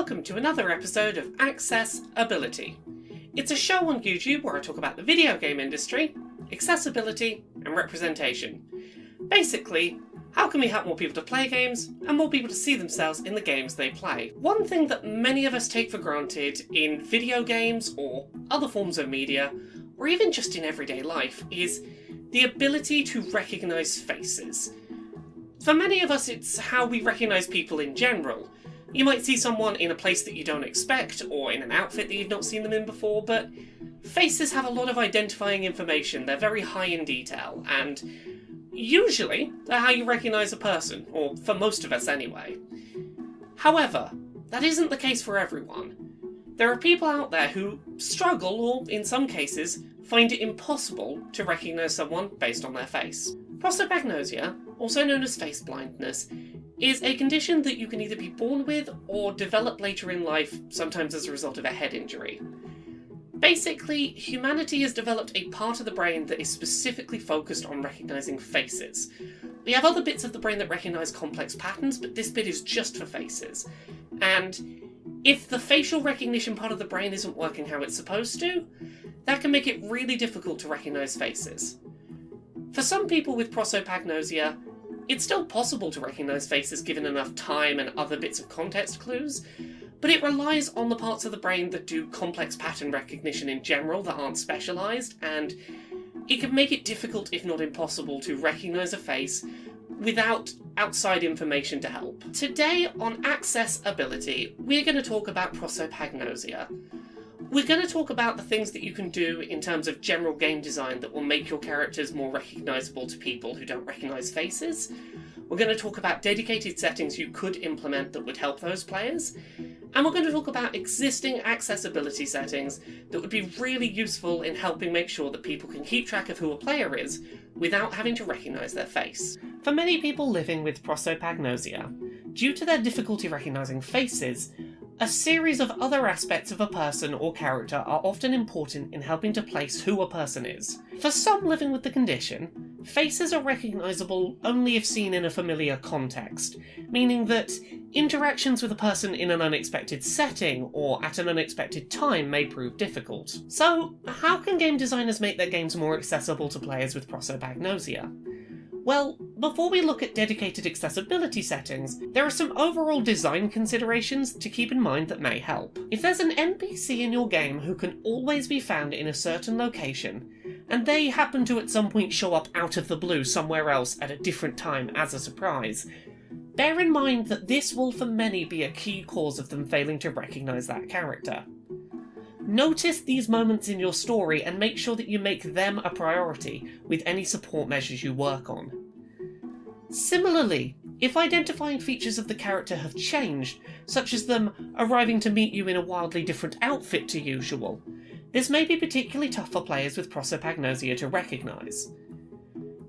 welcome to another episode of Accessibility. It's a show on YouTube where I talk about the video game industry, accessibility, and representation. Basically, how can we help more people to play games, and more people to see themselves in the games they play? One thing that many of us take for granted in video games, or other forms of media, or even just in everyday life, is the ability to recognise faces. For many of us, it's how we recognise people in general. You might see someone in a place that you don't expect, or in an outfit that you've not seen them in before, but faces have a lot of identifying information. They're very high in detail, and usually they're how you recognise a person, or for most of us anyway. However, that isn't the case for everyone. There are people out there who struggle, or in some cases, find it impossible to recognise someone based on their face. Prosopagnosia, also known as face blindness, is a condition that you can either be born with or develop later in life, sometimes as a result of a head injury. Basically, humanity has developed a part of the brain that is specifically focused on recognising faces. We have other bits of the brain that recognise complex patterns, but this bit is just for faces. And if the facial recognition part of the brain isn't working how it's supposed to, that can make it really difficult to recognise faces. For some people with prosopagnosia, it's still possible to recognise faces given enough time and other bits of context clues, but it relies on the parts of the brain that do complex pattern recognition in general that aren't specialised, and it can make it difficult, if not impossible, to recognise a face without outside information to help. Today on Accessibility, we're going to talk about prosopagnosia. We're going to talk about the things that you can do in terms of general game design that will make your characters more recognisable to people who don't recognise faces. We're going to talk about dedicated settings you could implement that would help those players. And we're going to talk about existing accessibility settings that would be really useful in helping make sure that people can keep track of who a player is without having to recognise their face. For many people living with prosopagnosia, due to their difficulty recognising faces, a series of other aspects of a person or character are often important in helping to place who a person is. For some living with the condition, faces are recognisable only if seen in a familiar context, meaning that interactions with a person in an unexpected setting or at an unexpected time may prove difficult. So, how can game designers make their games more accessible to players with prosopagnosia? Well, before we look at dedicated accessibility settings, there are some overall design considerations to keep in mind that may help. If there's an NPC in your game who can always be found in a certain location, and they happen to at some point show up out of the blue somewhere else at a different time as a surprise, bear in mind that this will for many be a key cause of them failing to recognise that character. Notice these moments in your story and make sure that you make them a priority with any support measures you work on. Similarly, if identifying features of the character have changed, such as them arriving to meet you in a wildly different outfit to usual, this may be particularly tough for players with prosopagnosia to recognise.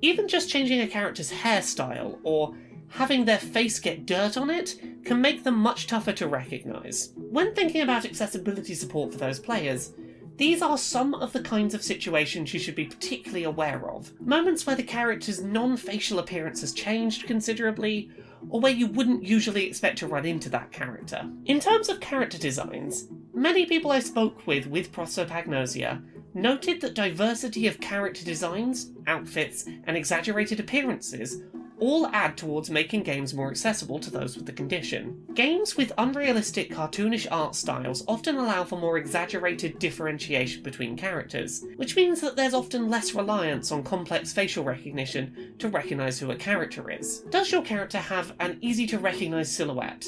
Even just changing a character's hairstyle or having their face get dirt on it can make them much tougher to recognise. When thinking about accessibility support for those players, these are some of the kinds of situations you should be particularly aware of. Moments where the character's non-facial appearance has changed considerably, or where you wouldn't usually expect to run into that character. In terms of character designs, many people I spoke with prosopagnosia noted that diversity of character designs, outfits, and exaggerated appearances all add towards making games more accessible to those with the condition. Games with unrealistic cartoonish art styles often allow for more exaggerated differentiation between characters, which means that there's often less reliance on complex facial recognition to recognise who a character is. Does your character have an easy to recognise silhouette?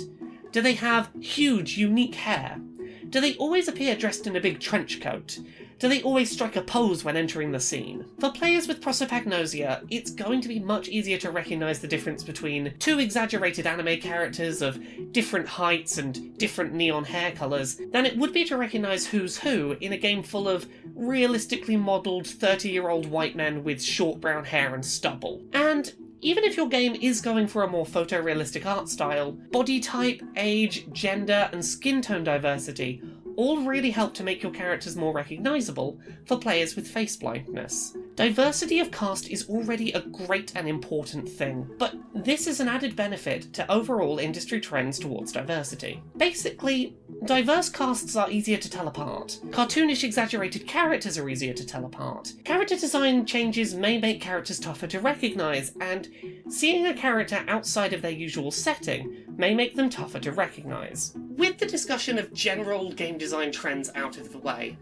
Do they have huge, unique hair? Do they always appear dressed in a big trench coat? Do they always strike a pose when entering the scene? For players with prosopagnosia, it's going to be much easier to recognise the difference between two exaggerated anime characters of different heights and different neon hair colours than it would be to recognise who's who in a game full of realistically modelled 30-year-old white men with short brown hair and stubble. And even if your game is going for a more photorealistic art style, body type, age, gender, and skin tone diversity all really help to make your characters more recognisable for players with face blindness. Diversity of cast is already a great and important thing, but this is an added benefit to overall industry trends towards diversity. Basically, diverse casts are easier to tell apart. Cartoonish exaggerated characters are easier to tell apart. Character design changes may make characters tougher to recognise, and seeing a character outside of their usual setting may make them tougher to recognise. With the discussion of general game design trends out of the way,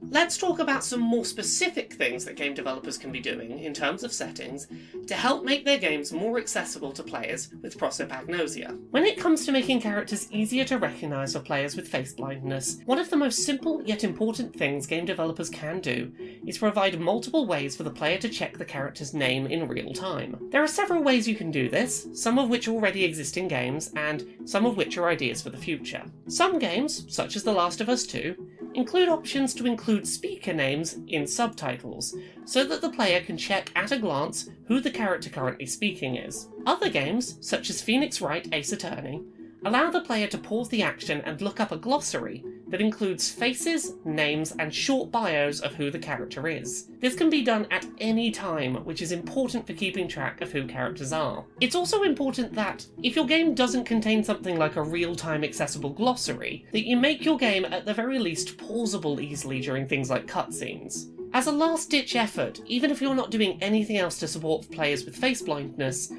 let's talk about some more specific things that game developers can be doing in terms of settings to help make their games more accessible to players with prosopagnosia. When it comes to making characters easier to recognise for players with face blindness, one of the most simple yet important things game developers can do is provide multiple ways for the player to check the character's name in real time. There are several ways you can do this, some of which already exist in games, and some of which are ideas for the future. Some games, such as The Last of Us 2, include options to include speaker names in subtitles, so that the player can check at a glance who the character currently speaking is. Other games, such as Phoenix Wright Ace Attorney, allow the player to pause the action and look up a glossary that includes faces, names, and short bios of who the character is. This can be done at any time, which is important for keeping track of who characters are. It's also important that, if your game doesn't contain something like a real-time accessible glossary, that you make your game at the very least pausable easily during things like cutscenes. As a last-ditch effort, even if you're not doing anything else to support players with face blindness,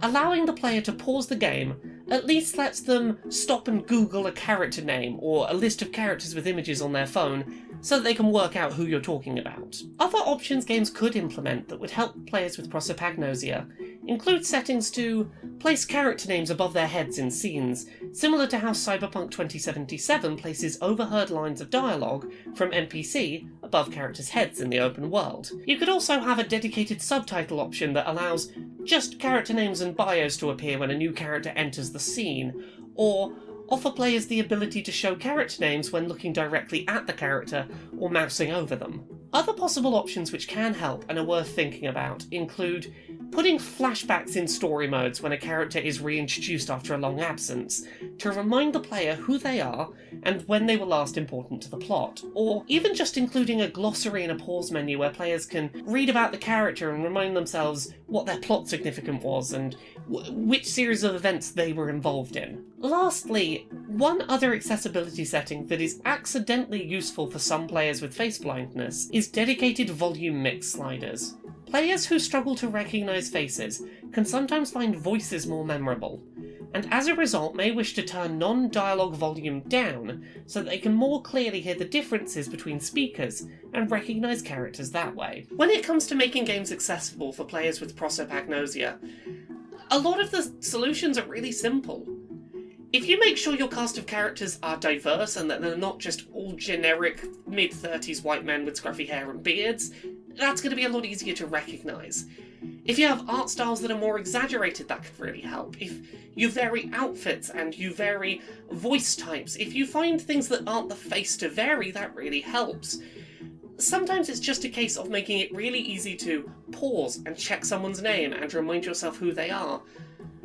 allowing the player to pause the game at least lets them stop and Google a character name or a list of characters with images on their phone so that they can work out who you're talking about. Other options games could implement that would help players with prosopagnosia include settings to place character names above their heads in scenes, similar to how Cyberpunk 2077 places overheard lines of dialogue from NPC above characters' heads in the open world. You could also have a dedicated subtitle option that allows just character names and bios to appear when a new character enters the scene, or offer players the ability to show character names when looking directly at the character or mousing over them. Other possible options which can help and are worth thinking about include putting flashbacks in story modes when a character is reintroduced after a long absence, to remind the player who they are and when they were last important to the plot, or even just including a glossary and a pause menu where players can read about the character and remind themselves what their plot significance was and which series of events they were involved in. Lastly, one other accessibility setting that is accidentally useful for some players with face blindness is dedicated volume mix sliders. Players who struggle to recognise faces can sometimes find voices more memorable, and as a result may wish to turn non-dialogue volume down so that they can more clearly hear the differences between speakers and recognise characters that way. When it comes to making games accessible for players with prosopagnosia, a lot of the solutions are really simple. If you make sure your cast of characters are diverse and that they're not just all generic mid-30s white men with scruffy hair and beards, that's going to be a lot easier to recognise. If you have art styles that are more exaggerated, that could really help. If you vary outfits and you vary voice types, if you find things that aren't the face to vary, that really helps. Sometimes it's just a case of making it really easy to pause and check someone's name and remind yourself who they are.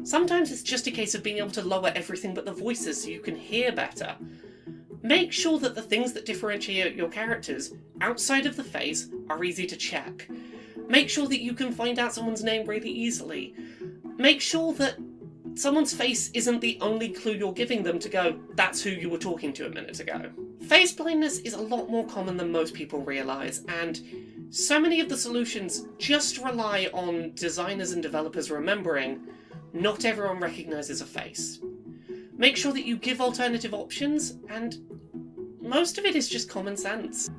Sometimes it's just a case of being able to lower everything but the voices so you can hear better. Make sure that the things that differentiate your characters outside of the face are easy to check. Make sure that you can find out someone's name really easily. Make sure that someone's face isn't the only clue you're giving them to go, that's who you were talking to a minute ago. Face blindness is a lot more common than most people realise, and so many of the solutions just rely on designers and developers remembering not everyone recognises a face. Make sure that you give alternative options, and most of it is just common sense.